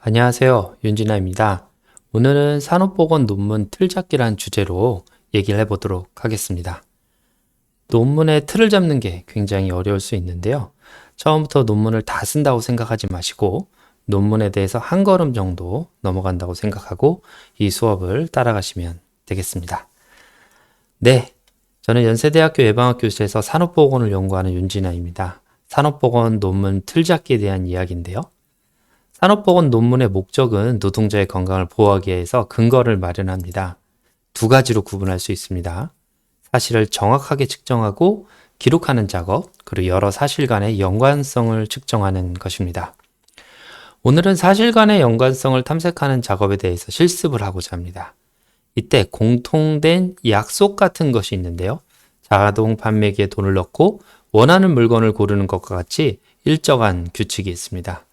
안녕하세요. 윤진아입니다. 오늘은 산업보건 논문 틀잡기란 주제로 얘기를 해보도록 하겠습니다. 논문의 틀을 잡는 게 굉장히 어려울 수 있는데요. 처음부터 논문을 다 쓴다고 생각하지 마시고 논문에 대해서 한 걸음 정도 넘어간다고 생각하고 이 수업을 따라가시면 되겠습니다. 네, 저는 연세대학교 예방학교실에서 산업보건을 연구하는 윤진아입니다. 산업보건 논문 틀잡기에 대한 이야기인데요. 산업보건 논문의 목적은 노동자의 건강을 보호하기 위해서 근거를 마련합니다. 두 가지로 구분할 수 있습니다. 사실을 정확하게 측정하고 기록하는 작업, 그리고 여러 사실 간의 연관성을 측정하는 것입니다. 오늘은 사실 간의 연관성을 탐색하는 작업에 대해서 실습을 하고자 합니다. 이때 공통된 약속 같은 것이 있는데요. 자동 판매기에 돈을 넣고 원하는 물건을 고르는 것과 같이 일정한 규칙이 있습니다.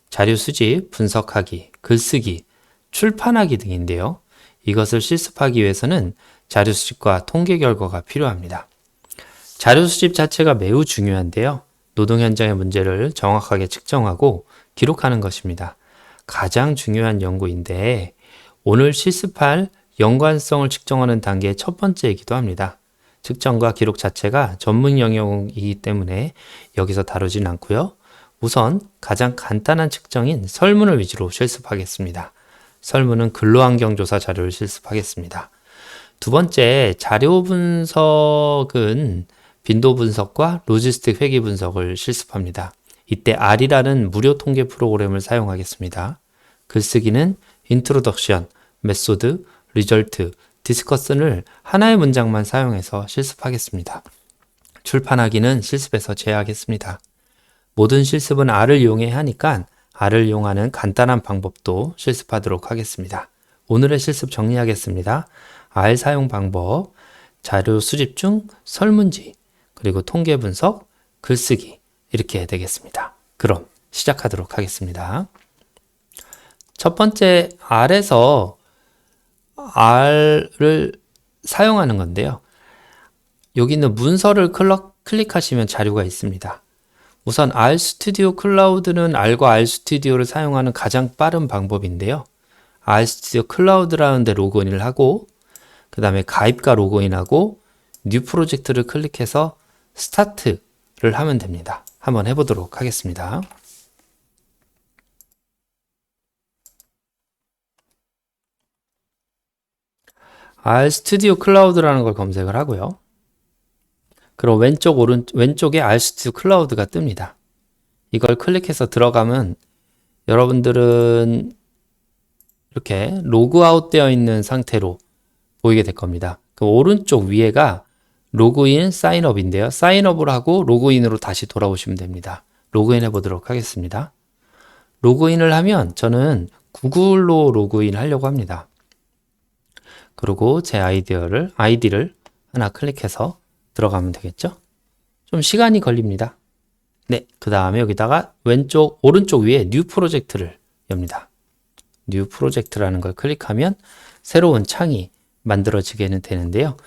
자료 수집, 분석하기, 글쓰기, 출판하기 등인데요. 이것을 실습하기 위해서는 자료 수집과 통계 결과가 필요합니다. 자료 수집 자체가 매우 중요한데요. 노동 현장의 문제를 정확하게 측정하고 기록하는 것입니다. 가장 중요한 연구인데 오늘 실습할 연관성을 측정하는 단계의 첫 번째이기도 합니다. 측정과 기록 자체가 전문 영역이기 때문에 여기서 다루진 않고요. 우선 가장 간단한 측정인 설문을 위주로 실습하겠습니다. 설문은 근로환경조사 자료를 실습하겠습니다. 두 번째, 자료 분석은 빈도 분석과 로지스틱 회계 분석을 실습합니다. 이때 R이라는 무료 통계 프로그램을 사용하겠습니다. 글쓰기는 인트로덕션, 메소드, 리절트, 디스커슨을 하나의 문장만 사용해서 실습하겠습니다. 출판하기는 실습에서 제외하겠습니다. 모든 실습은 R을 이용해야 하니까 R을 이용하는 간단한 방법도 실습하도록 하겠습니다. 오늘의 실습 정리하겠습니다. R 사용 방법, 자료 수집 중 설문지, 그리고 통계 분석, 글쓰기 이렇게 되겠습니다. 그럼 시작하도록 하겠습니다. 첫 번째 R에서 R을 사용하는 건데요. 여기 있는 문서를 클릭하시면 자료가 있습니다. 우선 RStudio 클라우드는 R과 RStudio를 사용하는 가장 빠른 방법인데요. RStudio 클라우드라는 데 로그인을 하고 그 다음에 가입과 로그인하고 뉴 프로젝트를 클릭해서 스타트를 하면 됩니다. 한번 해보도록 하겠습니다. RStudio 클라우드라는 걸 검색을 하고요. 그럼 왼쪽에 RStudio 클라우드가 뜹니다. 이걸 클릭해서 들어가면 여러분들은 이렇게 로그아웃 되어 있는 상태로 보이게 될 겁니다. 그럼 오른쪽 위에가 로그인, 사인업인데요. 사인업을 하고 로그인으로 다시 돌아오시면 됩니다. 로그인 해보도록 하겠습니다. 로그인을 하면 저는 구글로 로그인 하려고 합니다. 그리고 제 아이디를 하나 클릭해서 들어가면 되겠죠? 좀 시간이 걸립니다. 네, 그 다음에 여기다가 오른쪽 위에 뉴 프로젝트를 엽니다. 뉴 프로젝트라는 걸 클릭하면 새로운 창이 만들어지게 되는데요.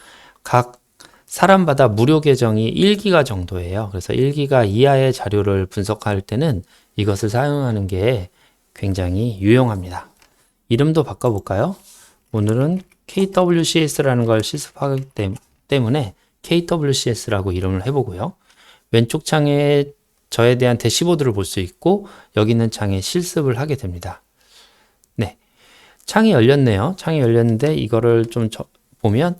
각 사람마다 무료 계정이 1기가 정도예요. 그래서 1기가 이하의 자료를 분석할 때는 이것을 사용하는 게 굉장히 유용합니다. 이름도 바꿔볼까요? 오늘은 KWCS라는 걸 실습하기 때문에 KWCS라고 이름을 해보고요. 왼쪽 창에 저에 대한 대시보드를 볼 수 있고 여기 있는 창에 실습을 하게 됩니다. 네, 창이 열렸네요. 창이 열렸는데 이거를 좀 보면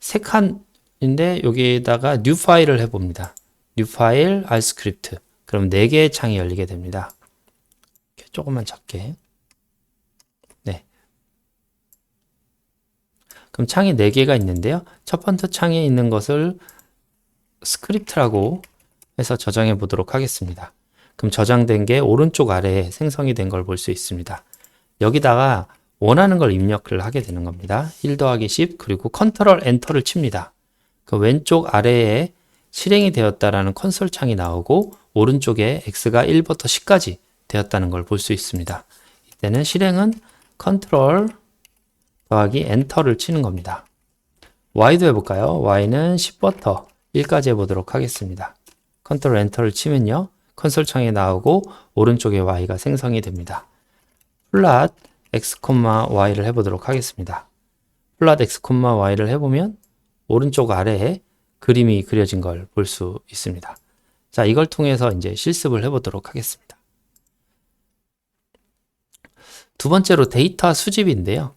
세 칸인데 여기에다가 뉴 파일을 해봅니다. 뉴 파일, R 스크립트. 그럼 4개의 창이 열리게 됩니다. 조금만 작게. 네. 그럼 창이 4개가 있는데요. 첫 번째 창에 있는 것을 스크립트라고 해서 저장해 보도록 하겠습니다. 그럼 저장된 게 오른쪽 아래에 생성이 된 걸 볼 수 있습니다. 여기다가 원하는 걸 입력을 하게 되는 겁니다. 1 더하기 10 그리고 컨트롤 엔터를 칩니다. 그 왼쪽 아래에 실행이 되었다라는 콘솔 창이 나오고 오른쪽에 x가 1부터 10까지 되었다는 걸 볼 수 있습니다. 이때는 실행은 컨트롤 더하기 엔터를 치는 겁니다. y도 해볼까요? y는 10부터 1까지 해보도록 하겠습니다. 컨트롤 엔터를 치면요. 콘솔 창에 나오고 오른쪽에 y가 생성이 됩니다. 플롯 x, y를 해보도록 하겠습니다. 플롯 x, y를 해보면 오른쪽 아래에 그림이 그려진 걸 볼 수 있습니다. 자, 이걸 통해서 이제 실습을 해보도록 하겠습니다. 두 번째로 데이터 수집인데요.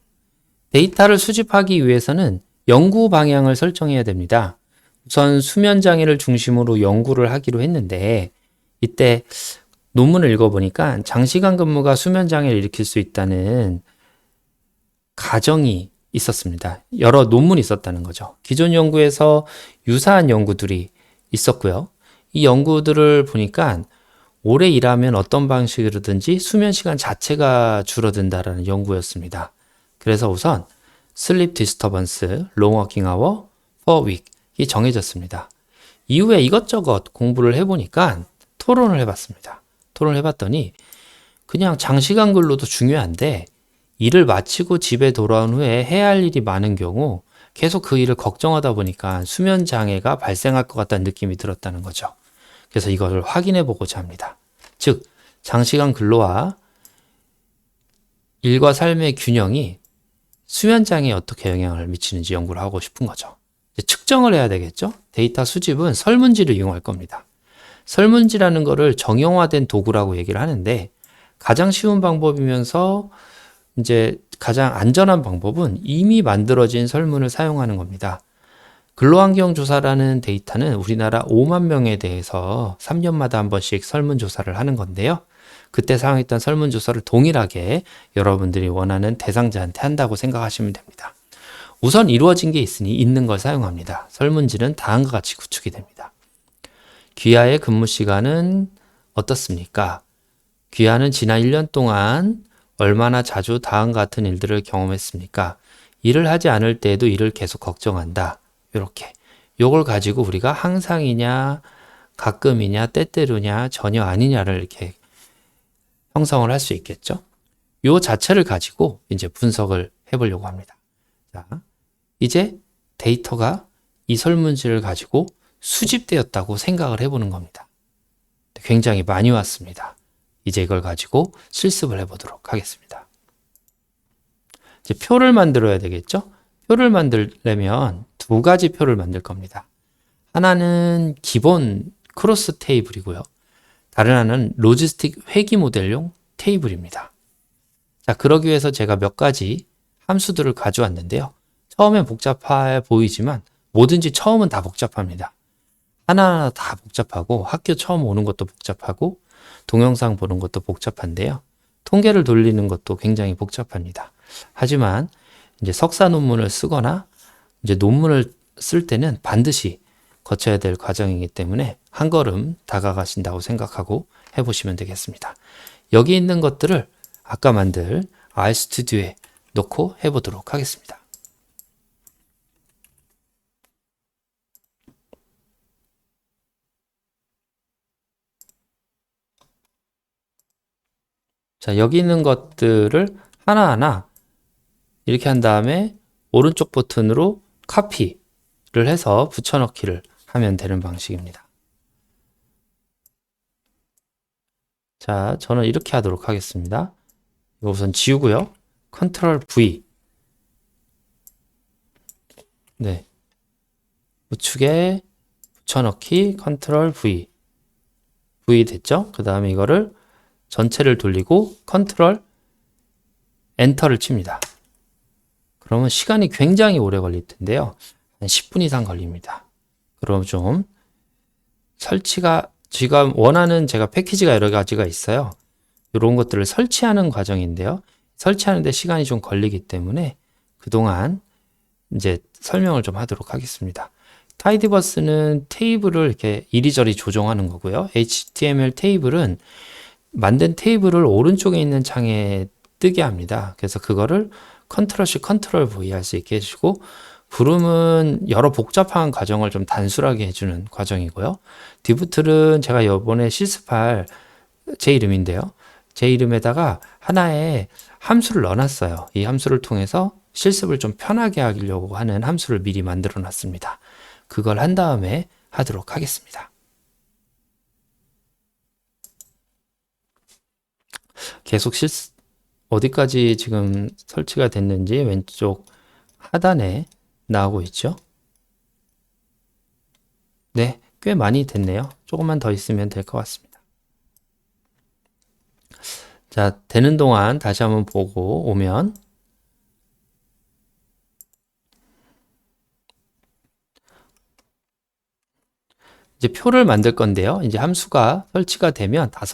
데이터를 수집하기 위해서는 연구 방향을 설정해야 됩니다. 우선 수면 장애를 중심으로 연구를 하기로 했는데 이때 논문을 읽어보니까 장시간 근무가 수면 장애를 일으킬 수 있다는 가정이 있었습니다. 여러 논문이 있었다는 거죠. 기존 연구에서 유사한 연구들이 있었고요. 이 연구들을 보니까 오래 일하면 어떤 방식으로든지 수면 시간 자체가 줄어든다라는 연구였습니다. 그래서 우선 Sleep Disturbance, Long Working Hour, per Week이 정해졌습니다. 이후에 이것저것 공부를 해보니까 토론을 해봤습니다. 토론을 해봤더니 그냥 장시간 근로도 중요한데 일을 마치고 집에 돌아온 후에 해야 할 일이 많은 경우 계속 그 일을 걱정하다 보니까 수면 장애가 발생할 것 같다는 느낌이 들었다는 거죠. 그래서 이걸 확인해 보고자 합니다. 즉, 장시간 근로와 일과 삶의 균형이 수면 장애에 어떻게 영향을 미치는지 연구를 하고 싶은 거죠. 이제 측정을 해야 되겠죠? 데이터 수집은 설문지를 이용할 겁니다. 설문지라는 거를 정형화된 도구라고 얘기를 하는데 가장 쉬운 방법이면서 이제 가장 안전한 방법은 이미 만들어진 설문을 사용하는 겁니다. 근로환경 조사라는 데이터는 우리나라 5만 명에 대해서 3년마다 한 번씩 설문조사를 하는 건데요. 그때 사용했던 설문조사를 동일하게 여러분들이 원하는 대상자한테 한다고 생각하시면 됩니다. 우선 이루어진 게 있으니 있는 걸 사용합니다. 설문지는 다음과 같이 구축이 됩니다. 귀하의 근무 시간은 어떻습니까? 귀하는 지난 1년 동안 얼마나 자주 다음과 같은 일들을 경험했습니까? 일을 하지 않을 때에도 일을 계속 걱정한다. 이렇게. 요걸 가지고 우리가 항상이냐, 가끔이냐, 때때로냐, 전혀 아니냐를 이렇게 형성을 할 수 있겠죠? 요 자체를 가지고 이제 분석을 해보려고 합니다. 자, 이제 데이터가 이 설문지를 가지고 수집되었다고 생각을 해보는 겁니다. 굉장히 많이 왔습니다. 이제 이걸 가지고 실습을 해보도록 하겠습니다. 이제 표를 만들어야 되겠죠? 표를 만들려면 두 가지 표를 만들 겁니다. 하나는 기본 크로스 테이블이고요. 다른 하나는 로지스틱 회귀 모델용 테이블입니다. 자, 그러기 위해서 제가 몇 가지 함수들을 가져왔는데요. 처음엔 복잡해 보이지만 뭐든지 처음은 다 복잡합니다. 하나하나 다 복잡하고 학교 처음 오는 것도 복잡하고 동영상 보는 것도 복잡한데요. 통계를 돌리는 것도 굉장히 복잡합니다. 하지만 이제 석사 논문을 쓰거나 이제 논문을 쓸 때는 반드시 거쳐야 될 과정이기 때문에 한 걸음 다가가신다고 생각하고 해보시면 되겠습니다. 여기 있는 것들을 아까 만들 RStudi오에 넣고 해보도록 하겠습니다. 자, 여기 있는 것들을 하나하나 이렇게 한 다음에 오른쪽 버튼으로 카피를 해서 붙여넣기를 하면 되는 방식입니다. 자, 저는 이렇게 하도록 하겠습니다. 이거 우선 지우고요. 컨트롤 V. 네. 우측에 붙여넣기 컨트롤 V. V 됐죠? 그 다음에 이거를 전체를 돌리고 컨트롤 엔터를 칩니다. 그러면 시간이 굉장히 오래 걸릴 텐데요. 한 10분 이상 걸립니다. 그럼 좀 설치가 지금 원하는 제가 패키지가 여러 가지가 있어요. 이런 것들을 설치하는 과정인데요. 설치하는데 시간이 좀 걸리기 때문에 그동안 이제 설명을 좀 하도록 하겠습니다. 타이디버스는 테이블을 이렇게 이리저리 조정하는 거고요. HTML 테이블은 만든 테이블을 오른쪽에 있는 창에 뜨게 합니다. 그래서 그거를 컨트롤 C, 컨트롤 V 할 수 있게 해주고 브룸은 여러 복잡한 과정을 좀 단순하게 해주는 과정이고요. 디브틀은 제가 이번에 실습할 제 이름인데요. 제 이름에다가 하나의 함수를 넣어놨어요. 이 함수를 통해서 실습을 좀 편하게 하려고 하는 함수를 미리 만들어 놨습니다. 그걸 한 다음에 하도록 하겠습니다. 계속 어디까지 지금 설치가 됐는지 왼쪽 하단에 나오고 있죠. 네, 꽤 많이 됐네요. 조금만 더 있으면 될 것 같습니다. 자, 되는 동안 다시 한번 보고 오면 이제 표를 만들 건데요. 이제 함수가 설치가 되면 다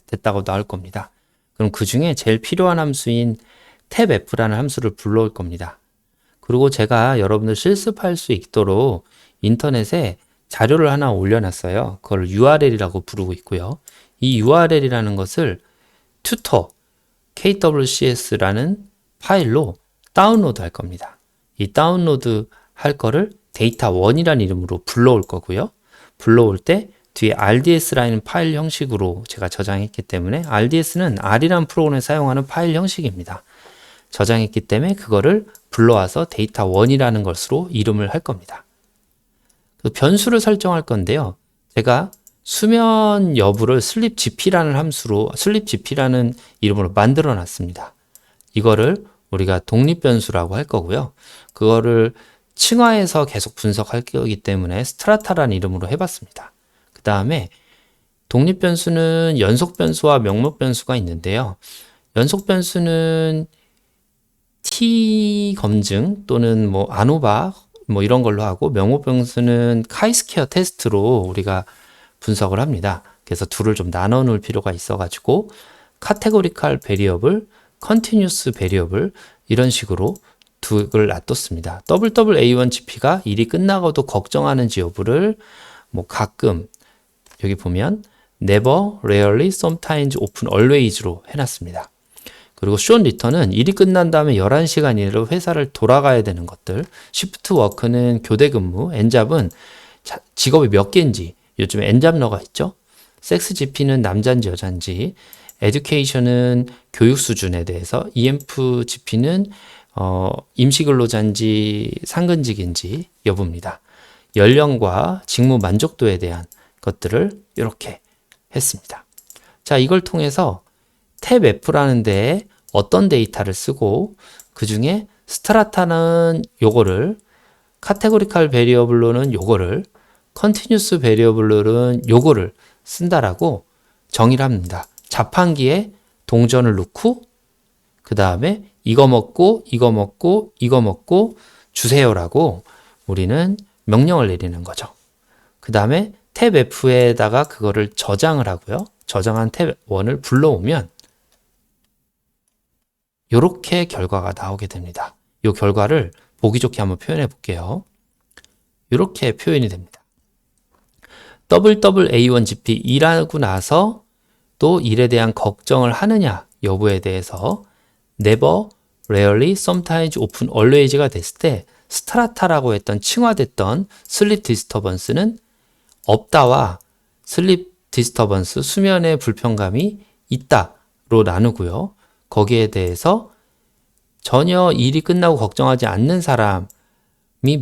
됐다고 나올 겁니다. 그럼 그 중에 제일 필요한 함수인 탭F라는 함수를 불러올 겁니다. 그리고 제가 여러분들 실습할 수 있도록 인터넷에 자료를 하나 올려놨어요. 그걸 URL이라고 부르고 있고요. 이 URL이라는 것을 tutor, kwcs라는 파일로 다운로드 할 겁니다. 이 다운로드 할 거를 데이터1이라는 이름으로 불러올 거고요. 불러올 때 뒤에 RDS라는 파일 형식으로 제가 저장했기 때문에 RDS는 R이라는 프로그램을 사용하는 파일 형식입니다. 저장했기 때문에 그거를 불러와서 데이터1이라는 것으로 이름을 할 겁니다. 그 변수를 설정할 건데요. 제가 수면 여부를 sleepgp라는 함수로 sleepgp라는 이름으로 만들어 놨습니다. 이거를 우리가 독립 변수라고 할 거고요. 그거를 층화해서 계속 분석할 거기 때문에 스트라타라는 이름으로 해봤습니다. 그 다음에 독립 변수는 연속 변수와 명목 변수가 있는데요. 연속 변수는 t 검증 또는 뭐 아노바 뭐 이런 걸로 하고, 명목 변수는 카이스퀘어 테스트로 우리가 분석을 합니다. 그래서 둘을 좀 나눠 놓을 필요가 있어 가지고 카테고리칼 베리어블, 컨티뉴스 베리어블 이런 식으로 둘을 놔뒀습니다. WWA1GP가 일이 끝나고도 걱정하는지 여부를 뭐 가끔 여기 보면 never, rarely, sometimes, often, always로 해놨습니다. 그리고 short return은 일이 끝난 다음에 11시간 이내로 회사를 돌아가야 되는 것들, shift work는 교대 근무, 엔잡은 직업이 몇 개인지, 요즘에 엔잡러가 있죠. 섹스 GP는 남자인지 여자인지, education은 교육 수준에 대해서, EMF GP는 임시근로자인지 상근직인지 여부입니다. 연령과 직무 만족도에 대한 것들을 이렇게 했습니다. 자, 이걸 통해서 탭 F라는 데에 어떤 데이터를 쓰고, 그 중에 스트라타는 요거를, 카테고리칼 베리어블로는 요거를, 컨티뉴스 베리어블로는 요거를 쓴다라고 정의를 합니다. 자판기에 동전을 넣고 그 다음에 이거 먹고 이거 먹고 이거 먹고 주세요라고 우리는 명령을 내리는 거죠. 그 다음에 탭 F에다가 그거를 저장을 하고요. 저장한 탭 1을 불러오면 이렇게 결과가 나오게 됩니다. 이 결과를 보기 좋게 한번 표현해 볼게요. 이렇게 표현이 됩니다. WWA1GP 일하고 나서 또 일에 대한 걱정을 하느냐 여부에 대해서 never, rarely, sometimes, often, always가 됐을 때 스트라타라고 했던 층화됐던 sleep disturbance는 없다와 sleep disturbance, 수면의 불편감이 있다로 나누고요. 거기에 대해서 전혀 일이 끝나고 걱정하지 않는 사람이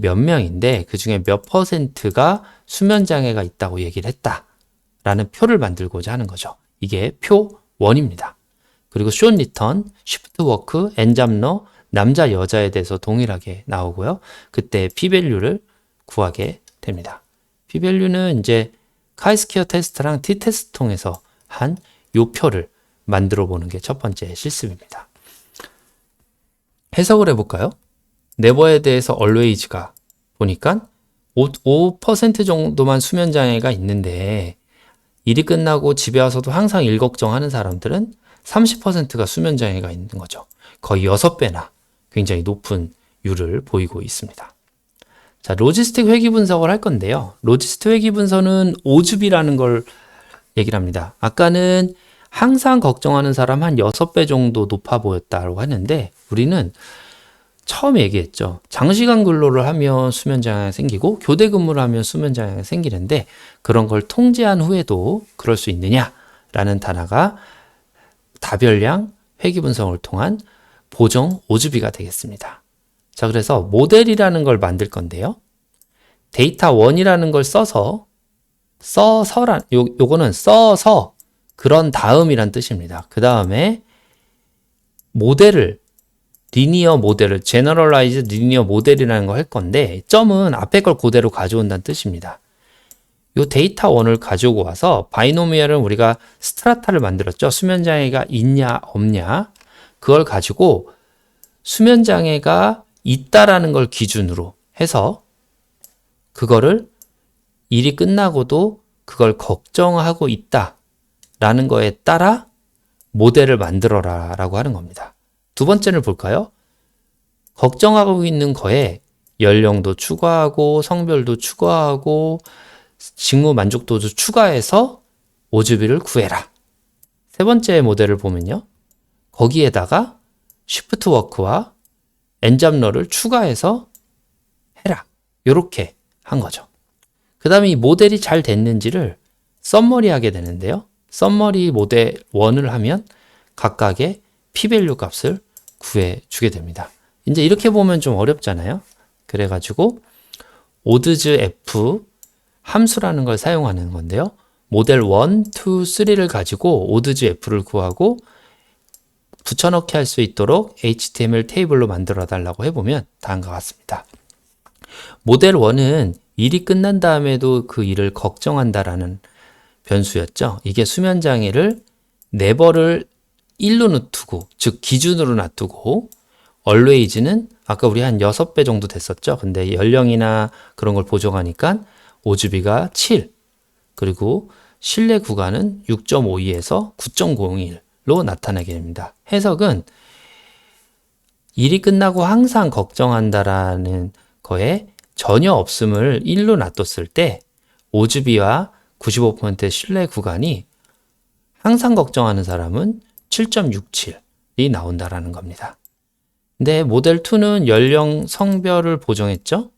몇 명인데 그 중에 몇 퍼센트가 수면장애가 있다고 얘기를 했다라는 표를 만들고자 하는 거죠. 이게 표 1입니다. 그리고 short return, shift work, 엔잡러, 남자 여자에 대해서 동일하게 나오고요. 그때 p-value를 구하게 됩니다. p-value는 이제 카이스퀘어 테스트랑 t-테스트 통해서 한 요 표를 만들어 보는 게 첫 번째 실습입니다. 해석을 해볼까요? never에 대해서 always가 보니까 5% 정도만 수면장애가 있는데 일이 끝나고 집에 와서도 항상 일 걱정하는 사람들은 30%가 수면장애가 있는 거죠. 거의 6배나 굉장히 높은 율을 보이고 있습니다. 자, 로지스틱 회귀 분석을 할 건데요. 로지스틱 회귀 분석은 오즙이라는 걸 얘기를 합니다. 아까는 항상 걱정하는 사람 한 6배 정도 높아 보였다고 했는데 우리는 처음 얘기했죠. 장시간 근로를 하면 수면장애가 생기고 교대 근무를 하면 수면장애가 생기는데 그런 걸 통제한 후에도 그럴 수 있느냐라는 단어가 다별량 회귀 분석을 통한 보정 오즈비가 되겠습니다. 자, 그래서 모델이라는 걸 만들 건데요. 데이터 1이라는 걸 요거는 써서 그런 다음이란 뜻입니다. 그 다음에 모델을 리니어 모델을 제너럴라이즈 리니어 모델이라는 걸 할 건데 점은 앞에 걸 그대로 가져온다는 뜻입니다. 이 데이터 원을 가지고 와서 바이노미얼은 우리가 스트라타를 만들었죠. 수면장애가 있냐 없냐 그걸 가지고 수면장애가 있다라는 걸 기준으로 해서 그거를 일이 끝나고도 그걸 걱정하고 있다라는 거에 따라 모델을 만들어라 라고 하는 겁니다. 두 번째를 볼까요? 걱정하고 있는 거에 연령도 추가하고 성별도 추가하고 직무 만족도도 추가해서 오즈비를 구해라. 세 번째 모델을 보면요. 거기에다가 쉬프트 워크와 엔잡러를 추가해서 해라. 이렇게 한 거죠. 그 다음에 이 모델이 잘 됐는지를 썸머리 하게 되는데요. 썸머리 모델 1을 하면 각각의 p-value 값을 구해주게 됩니다. 이제 이렇게 보면 좀 어렵잖아요. 그래가지고 odds f 함수라는 걸 사용하는 건데요. 모델 1, 2, 3를 가지고 odds f를 구하고 붙여넣기 할 수 있도록 HTML 테이블로 만들어 달라고 해보면 다음과 같습니다. 모델 1은 일이 끝난 다음에도 그 일을 걱정한다라는 변수였죠. 이게 수면장애를 never를 1로 놔두고, 즉 기준으로 놔두고 always는 아까 우리 한 6배 정도 됐었죠. 근데 연령이나 그런 걸 보정하니까 오즈비가 7, 그리고 신뢰 구간은 6.52에서 9.01로 나타나게 됩니다. 해석은 일이 끝나고 항상 걱정한다라는 거에 전혀 없음을 1로 놔뒀을 때 오즈비와 95%의 신뢰 구간이 항상 걱정하는 사람은 7.67이 나온다라는 겁니다. 근데 모델 2는 연령, 성별을 보정했죠.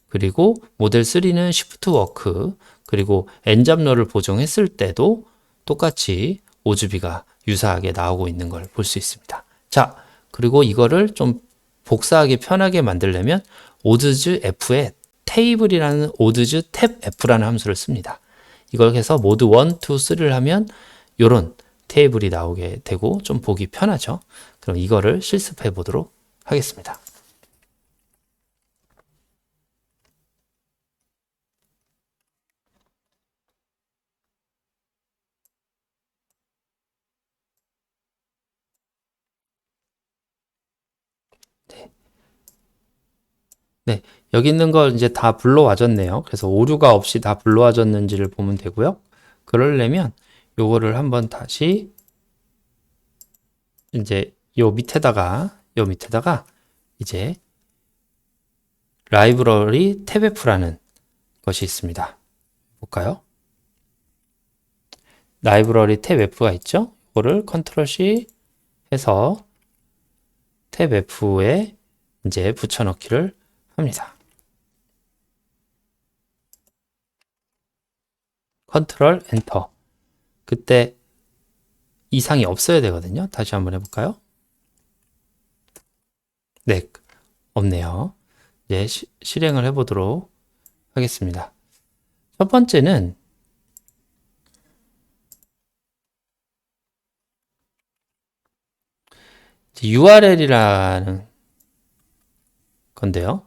그리고 모델 3는 쉬프트 워크, 그리고 엔잡러를 보정했을 때도 똑같이 오즈비가 유사하게 나오고 있는 걸 볼 수 있습니다. 자, 그리고 이거를 좀 복사하기 편하게 만들려면 odds f에 테이블이라는 odds 탭 f라는 함수를 씁니다. 이걸 해서 모드 1, 2, 3를 하면 이런 테이블이 나오게 되고 좀 보기 편하죠. 그럼 이거를 실습해 보도록 하겠습니다. 네, 여기 있는 걸 이제 다 불러와줬네요. 그래서 오류가 없이 다 불러와줬는지를 보면 되고요. 그러려면 요거를 한번 다시 이제 요 밑에다가 이제 라이브러리 탭f라는 것이 있습니다. 볼까요? 라이브러리 탭f가 있죠? 이거를 컨트롤 C 해서 탭f에 이제 붙여넣기를 합니다. 컨트롤 엔터. 그때 이상이 없어야 되거든요. 다시 한번 해볼까요? 네, 없네요. 이제 실행을 해보도록 하겠습니다. 첫 번째는 URL이라는 건데요.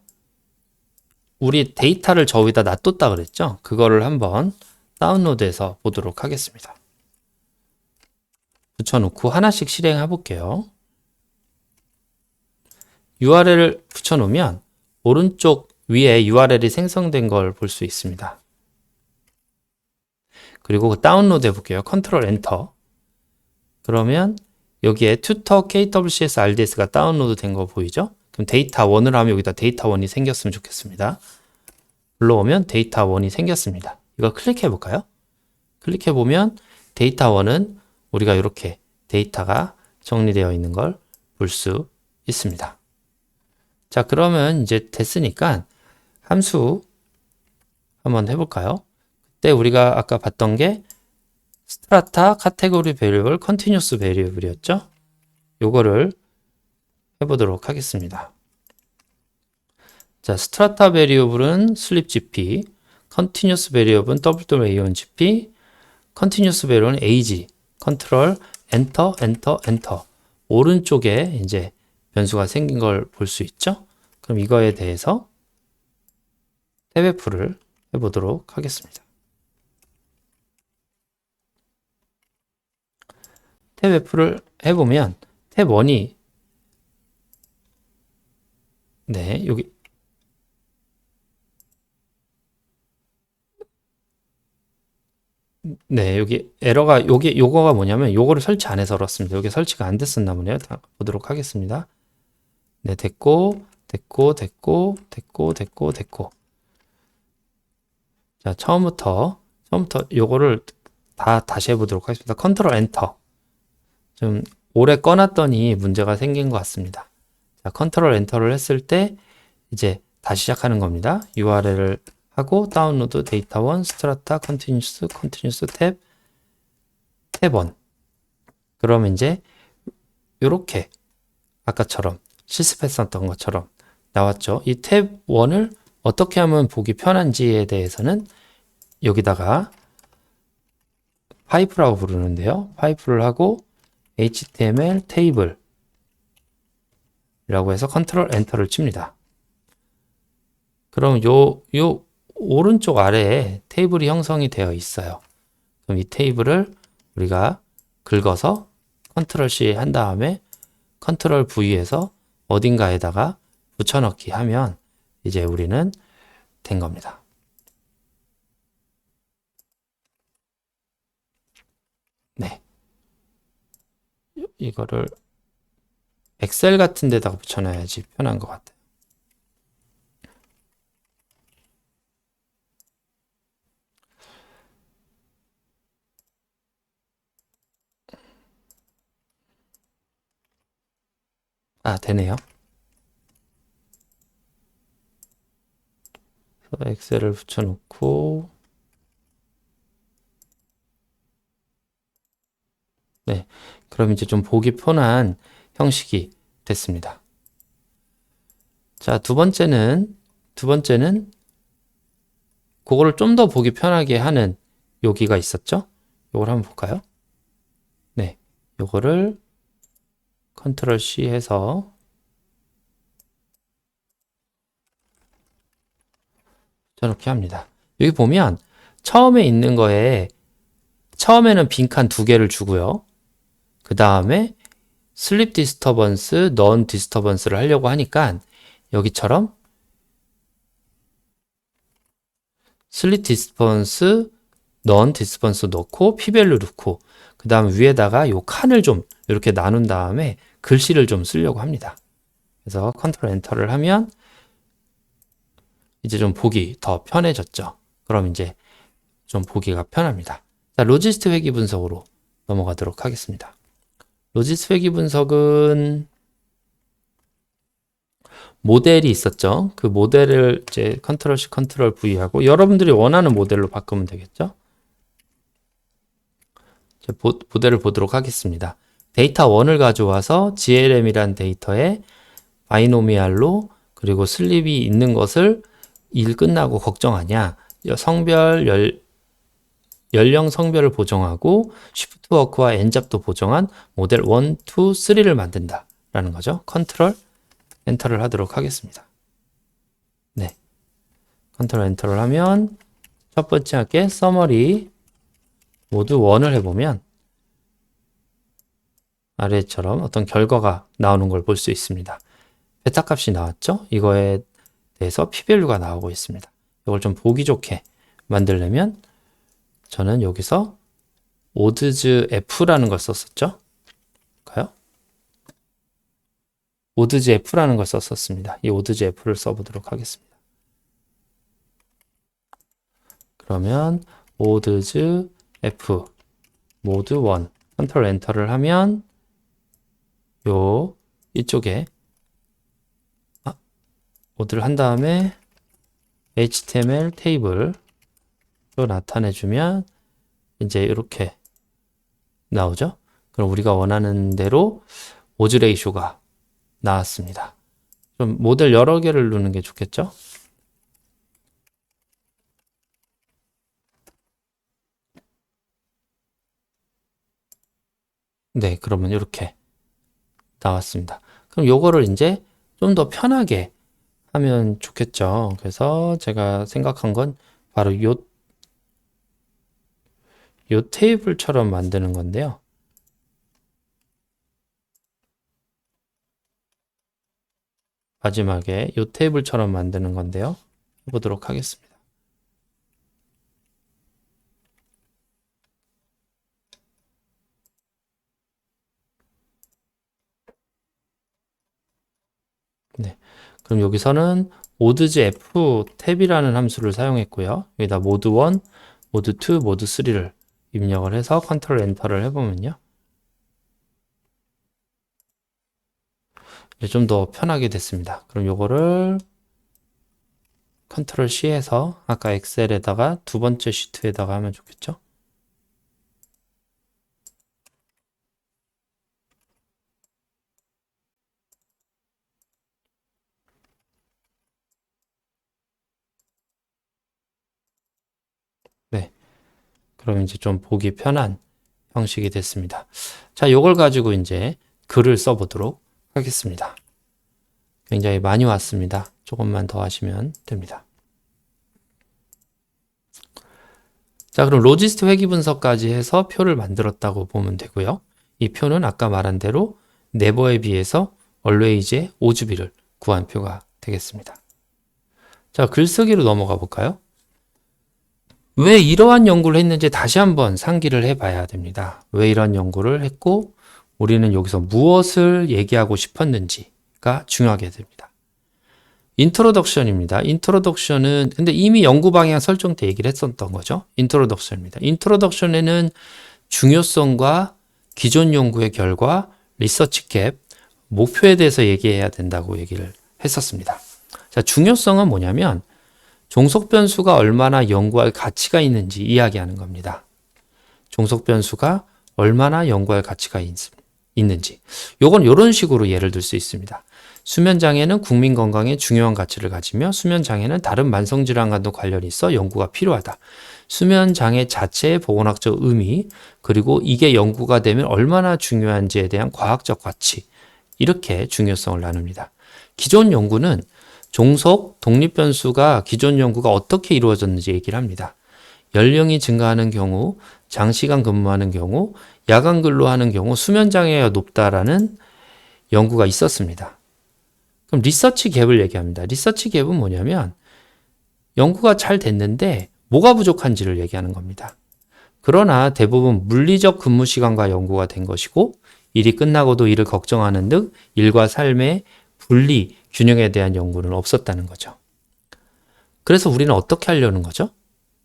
우리 데이터를 저 위에다 놔뒀다 그랬죠? 그거를 한번 다운로드해서 보도록 하겠습니다. 붙여놓고 하나씩 실행해 볼게요. URL을 붙여놓으면 오른쪽 위에 URL이 생성된 걸 볼 수 있습니다. 그리고 다운로드 해볼게요. 컨트롤 엔터. 그러면 여기에 tutor kwcs rds가 다운로드 된 거 보이죠? 그럼 데이터 1을 하면 여기다 데이터 1이 생겼으면 좋겠습니다. 불러오면 데이터 1이 생겼습니다. 이거 클릭해 볼까요? 클릭해 보면 데이터 1은 우리가 이렇게 데이터가 정리되어 있는 걸 볼 수 있습니다. 자, 그러면 이제 됐으니까 함수 한번 해볼까요? 그때 우리가 아까 봤던 게 스트라타 카테고리 베리어블 컨티뉴스 베리어블이었죠? 요거를 해보도록 하겠습니다. 자, 스트라타 베리어블은 슬립 gp, 컨티뉴스 베리어블은 WA1 gp, 컨티뉴스 베리어블은 ag, 컨트롤 엔터, 엔터, 엔터. 오른쪽에 이제 변수가 생긴 걸 볼 수 있죠? 그럼 이거에 대해서 탭 F를 해보도록 하겠습니다. 탭 F를 해보면 탭 1이 네, 여기 네, 여기 에러가 요거가 뭐냐면 요거를 설치 안 해서 그렇습니다. 여기 설치가 안 됐었나 보네요. 다 보도록 하겠습니다. 네, 됐고. 자, 처음부터 요거를 다시 해보도록 하겠습니다. 컨트롤 엔터. 좀 오래 꺼놨더니 문제가 생긴 것 같습니다. 자, 컨트롤 엔터를 했을 때 이제 다시 시작하는 겁니다. URL을 하고 다운로드 데이터 1 스트라타 컨티뉴스 탭 1. 그러면 이제 요렇게 아까처럼 실습했었던 것처럼 나왔죠. 이 탭 1을 어떻게 하면 보기 편한지에 대해서는 여기다가 파이프라고 부르는데요. 파이프를 하고 HTML 테이블 이라고 해서 컨트롤 엔터를 칩니다. 그럼 요 오른쪽 아래에 테이블이 형성이 되어 있어요. 그럼 이 테이블을 우리가 긁어서 컨트롤 C 한 다음에 컨트롤 V에서 어딘가에다가 붙여넣기 하면 이제 우리는 된 겁니다. 네. 이거를 엑셀 같은 데다가 붙여놔야지 편한 것 같아요. 아, 되네요. 엑셀을 붙여놓고 네, 그럼 이제 좀 보기 편한 형식이 됐습니다. 자, 두 번째는 그거를 좀 더 보기 편하게 하는 여기가 있었죠? 요걸 한번 볼까요? 네, 요거를 컨트롤 C 해서 저렇게 합니다. 여기 보면 처음에 있는 거에 처음에는 빈칸 두 개를 주고요. 그 다음에 슬립 디스터번스, 넌 디스터번스를 하려고 하니까 여기처럼 슬립 디스터번스, 넌 디스터번스 넣고 피밸류 넣고 그 다음 위에다가 요 칸을 좀 이렇게 나눈 다음에 글씨를 좀 쓰려고 합니다. 그래서 컨트롤 엔터를 하면 이제 좀 보기 더 편해졌죠. 그럼 이제 좀 보기가 편합니다. 자, 로지스트 회귀 분석으로 넘어가도록 하겠습니다. 로지스트 회귀 분석은 모델이 있었죠. 그 모델을 이제 컨트롤 C, 컨트롤 V 하고 여러분들이 원하는 모델로 바꾸면 되겠죠. 모델을 보도록 하겠습니다. 데이터 1을 가져와서 GLM이란 데이터에 바이노미알로 그리고 슬립이 있는 것을 일 끝나고 걱정하냐. 연령 성별을 보정하고 쉬프트 워크와 엔잡도 보정한 모델 1, 2, 3를 만든다 라는 거죠. 컨트롤 엔터를 하도록 하겠습니다. 네, 컨트롤 엔터를 하면 첫 번째 할게 서머리 모두 1을 해보면 아래처럼 어떤 결과가 나오는 걸 볼 수 있습니다. 베타 값이 나왔죠? 이거에 대해서 p-value가 나오고 있습니다. 이걸 좀 보기 좋게 만들려면 저는 여기서 odds f라는 걸 썼었죠? 볼까요? odds f라는 걸 썼었습니다. 이 odds f를 써보도록 하겠습니다. 그러면 odds f 모드 1 컨트롤 엔터를 하면 이쪽에 모드를 한 다음에 HTML 테이블로 나타내주면 이제 이렇게 나오죠. 그럼 우리가 원하는 대로 오즈 레이쇼가 나왔습니다. 좀 모델 여러 개를 넣는 게 좋겠죠? 네, 그러면 이렇게 나왔습니다. 그럼 요거를 이제 좀 더 편하게 하면 좋겠죠. 그래서 제가 생각한 건 바로 요 테이블처럼 만드는 건데요. 마지막에 요 테이블처럼 만드는 건데요. 해보도록 하겠습니다. 네. 그럼 여기서는 모드즈 F 탭이라는 함수를 사용했고요. 여기다 모드 1, 모드 2, 모드 3를 입력을 해서 컨트롤 엔터를 해보면요. 좀 더 편하게 됐습니다. 그럼 요거를 컨트롤 C해서 아까 엑셀에다가 두 번째 시트에다가 하면 좋겠죠? 네. 그럼 이제 좀 보기 편한 형식이 됐습니다. 자, 요걸 가지고 이제 글을 써보도록 하겠습니다. 굉장히 많이 왔습니다. 조금만 더 하시면 됩니다. 자, 그럼 로지스트 회귀 분석까지 해서 표를 만들었다고 보면 되고요. 이 표는 아까 말한 대로 네버에 비해서 always의 오주비를 구한 표가 되겠습니다. 자, 글쓰기로 넘어가 볼까요? 왜 이러한 연구를 했는지 다시 한번 상기를 해봐야 됩니다. 왜 이런 연구를 했고 우리는 여기서 무엇을 얘기하고 싶었는지가 중요하게 됩니다. 인트로덕션입니다. 인트로덕션은 근데 이미 연구 방향 설정 때 얘기를 했었던 거죠. 인트로덕션입니다. 인트로덕션에는 중요성과 기존 연구의 결과, 리서치 캡, 목표에 대해서 얘기해야 된다고 얘기를 했었습니다. 자, 중요성은 뭐냐면 종속 변수가 얼마나 연구할 가치가 있는지 이야기하는 겁니다. 종속 변수가 얼마나 연구할 가치가 있는지. 요건 이런 식으로 예를 들 수 있습니다. 수면 장애는 국민 건강에 중요한 가치를 가지며 수면 장애는 다른 만성 질환과도 관련이 있어 연구가 필요하다. 수면 장애 자체의 보건학적 의미, 그리고 이게 연구가 되면 얼마나 중요한지에 대한 과학적 가치, 이렇게 중요성을 나눕니다. 기존 연구는 종속, 독립 변수가 기존 연구가 어떻게 이루어졌는지 얘기를 합니다. 연령이 증가하는 경우, 장시간 근무하는 경우, 야간 근로하는 경우 수면 장애가 높다라는 연구가 있었습니다. 그럼 리서치 갭을 얘기합니다. 리서치 갭은 뭐냐면 연구가 잘 됐는데 뭐가 부족한지를 얘기하는 겁니다. 그러나 대부분 물리적 근무 시간과 연구가 된 것이고 일이 끝나고도 일을 걱정하는 등 일과 삶의 분리, 균형에 대한 연구는 없었다는 거죠. 그래서 우리는 어떻게 하려는 거죠?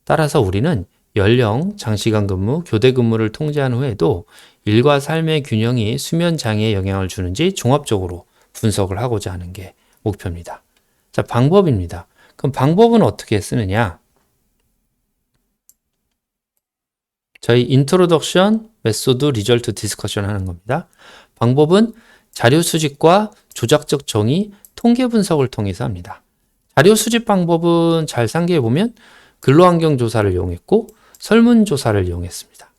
따라서 우리는 연령, 장시간 근무, 교대 근무를 통제한 후에도 일과 삶의 균형이 수면 장애에 영향을 주는지 종합적으로 분석을 하고자 하는 게 목표입니다. 자, 방법입니다. 그럼 방법은 어떻게 쓰느냐? 저희 인트로덕션, 메소드, 리절트 디스커션 하는 겁니다. 방법은 자료 수집과 조작적 정의, 통계 분석을 통해서 합니다. 자료 수집 방법은 잘 상기해 보면 근로환경 조사를 이용했고 설문조사를 이용했습니다.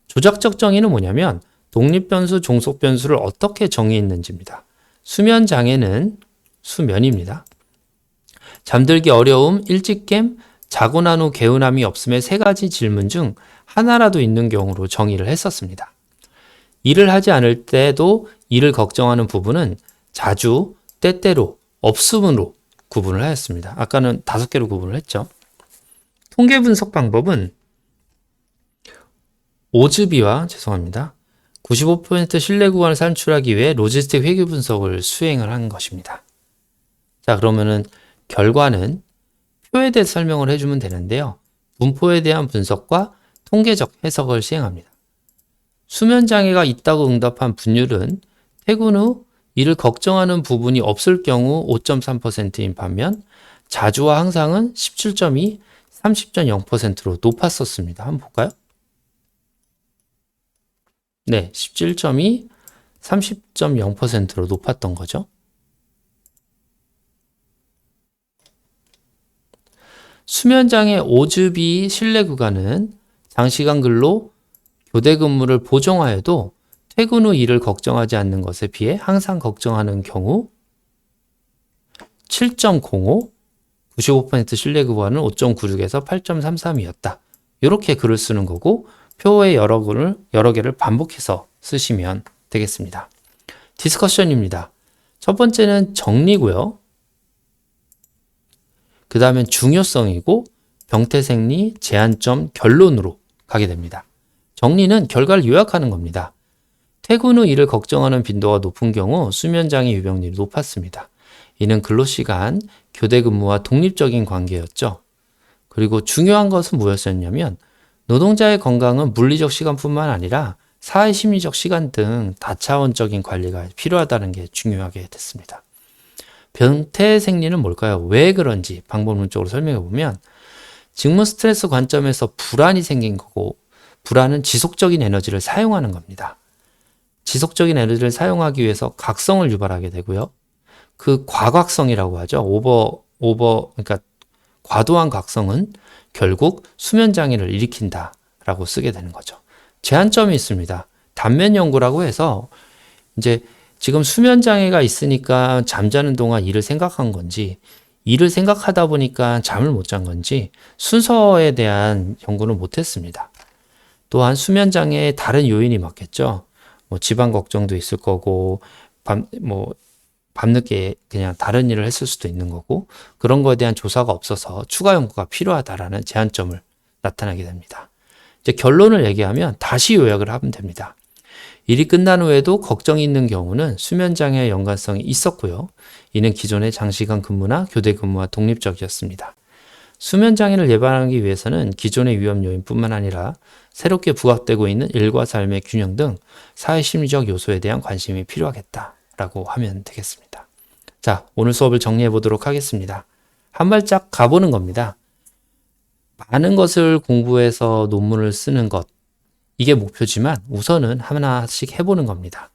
조작적 정의는 뭐냐면 독립변수, 종속변수를 어떻게 정의했는지입니다. 수면 장애는 수면입니다. 잠들기 어려움, 일찍깸, 자고 난 후 개운함이 없음의 세 가지 질문 중 하나라도 있는 경우로 정의를 했었습니다. 일을 하지 않을 때도 일을 걱정하는 부분은 자주, 때때로, 없음으로 구분을 하였습니다. 아까는 5개로 구분을 했죠. 통계 분석 방법은 오즈비와 95% 신뢰 구간을 산출하기 위해 로지스틱 회귀 분석을 수행을 한 것입니다. 자, 그러면은 결과는 표에 대해 설명을 해주면 되는데요. 분포에 대한 분석과 통계적 해석을 시행합니다. 수면 장애가 있다고 응답한 분율은 퇴근 후 이를 걱정하는 부분이 없을 경우 5.3%인 반면 자주와 항상은 17.2, 30.0%로 높았었습니다. 한번 볼까요? 네, 17.2, 30.0%로 높았던 거죠. 수면장애 오즈비 신뢰 구간은 장시간 근로, 교대 근무를 보정하여도 퇴근 후 일을 걱정하지 않는 것에 비해 항상 걱정하는 경우 7.05, 95% 신뢰 구간은 5.96에서 8.33이었다. 이렇게 글을 쓰는 거고 표에 여러 개를 반복해서 쓰시면 되겠습니다. 디스커션입니다. 첫 번째는 정리고요. 그 다음엔 중요성이고 병태생리, 제한점, 결론으로 가게 됩니다. 정리는 결과를 요약하는 겁니다. 퇴근 후 일을 걱정하는 빈도가 높은 경우 수면장애 유병률이 높았습니다. 이는 근로시간, 교대 근무와 독립적인 관계였죠. 그리고 중요한 것은 무엇이었냐면 노동자의 건강은 물리적 시간뿐만 아니라 사회 심리적 시간 등 다차원적인 관리가 필요하다는 게 중요하게 됐습니다. 병태 생리는 뭘까요? 왜 그런지 방법론적으로 설명해 보면 직무 스트레스 관점에서 불안이 생긴 거고 불안은 지속적인 에너지를 사용하는 겁니다. 지속적인 에너지를 사용하기 위해서 각성을 유발하게 되고요. 그 과각성이라고 하죠. 그러니까 과도한 각성은 결국 수면 장애를 일으킨다라고 쓰게 되는 거죠. 제한점이 있습니다. 단면 연구라고 해서 이제 지금 수면 장애가 있으니까 잠자는 동안 일을 생각한 건지 일을 생각하다 보니까 잠을 못 잔 건지 순서에 대한 연구는 못 했습니다. 또한 수면 장애의 다른 요인이 많겠죠. 뭐 집안 걱정도 있을 거고 밤늦게 그냥 다른 일을 했을 수도 있는 거고 그런 거에 대한 조사가 없어서 추가 연구가 필요하다라는 제한점을 나타나게 됩니다. 이제 결론을 얘기하면 다시 요약을 하면 됩니다. 일이 끝난 후에도 걱정이 있는 경우는 수면장애와 연관성이 있었고요. 이는 기존의 장시간 근무나 교대 근무와 독립적이었습니다. 수면장애를 예방하기 위해서는 기존의 위험 요인뿐만 아니라 새롭게 부각되고 있는 일과 삶의 균형 등 사회심리적 요소에 대한 관심이 필요하겠다라고 하면 되겠습니다. 자, 오늘 수업을 정리해 보도록 하겠습니다. 한 발짝 가보는 겁니다. 많은 것을 공부해서 논문을 쓰는 것, 이게 목표지만 우선은 하나씩 해보는 겁니다.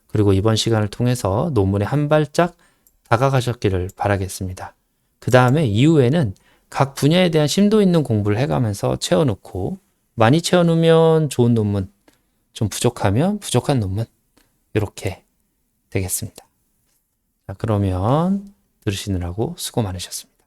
그리고 이번 시간을 통해서 논문에 한 발짝 다가가셨기를 바라겠습니다. 그 다음에 이후에는 각 분야에 대한 심도 있는 공부를 해가면서 채워놓고 많이 채워놓으면 좋은 논문, 좀 부족하면 부족한 논문 이렇게 되겠습니다. 자, 그러면 들으시느라고 수고 많으셨습니다.